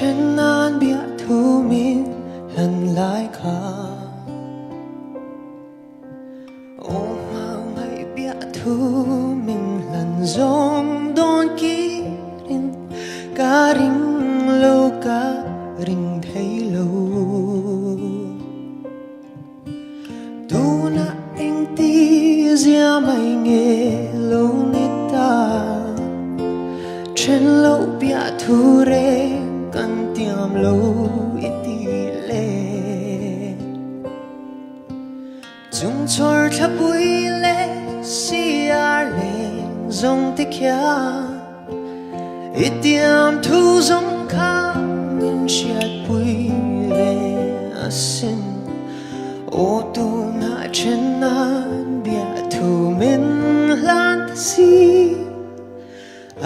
chân an bia thu min lần lại khá ô mang ngày bia thu min lần giống đón kỷ rin cả ring lâu cả ring thấy lâu tu na anh ti zia mày nghe lâu nít ta trên lâu bia thu re kan tiam lâu iti le chung chor thapui le sia le zong te kya itiam thu zong kha min chiat pui le asin o tu na chen na bia thu min lan si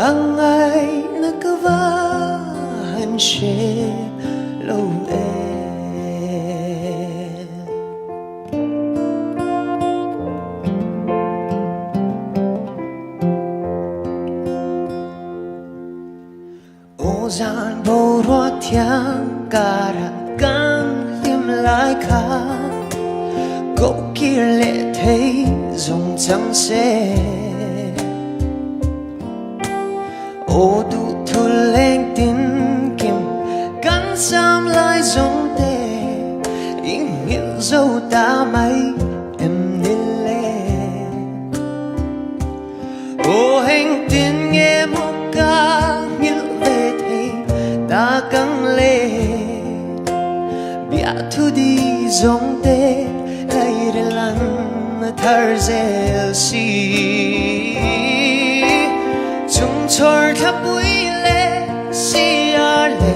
ang ai nagkawahan siya lâu ô gian bầu rót thiang cả ra gan liêm lại khá cậu kia lệ thấy dùng chẳng xe ô đủ thu lên tin kim cắn xăm lại giống tê ý nghĩa dâu ta mấy em nên lệ ô hành tin nghe một ca như về thì ta căng lệ bia thu đi giống tê lại để lăn thar dễ xì chung chor thapui le sia le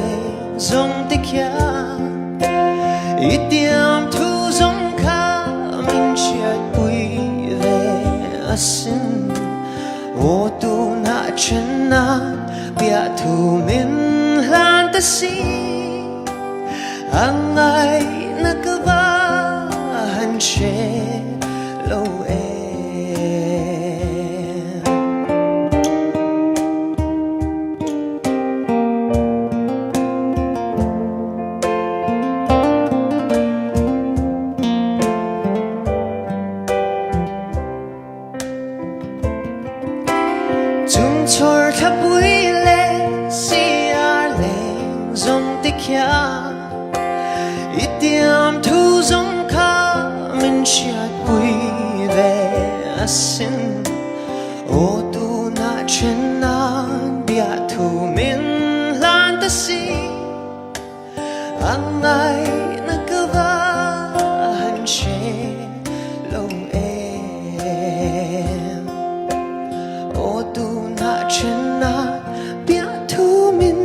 zong te kya itiam thu zong kha min chiat pui ve asin o tu na chen na bia thu min lan ta si ang ai nagkawahan siya lâu chung chor thapui le sia le zong te kya itiam thu zong kha min chiat pui ve asin o tu na chen na bia thu min lan ta si ang ai nagkawahan siya lâu o tu na chen na bia thu min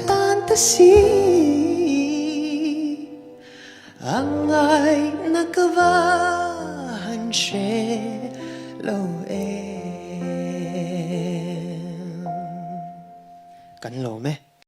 lan ta si ang ai nagkawahan siya lâu cắn lỗ mẹ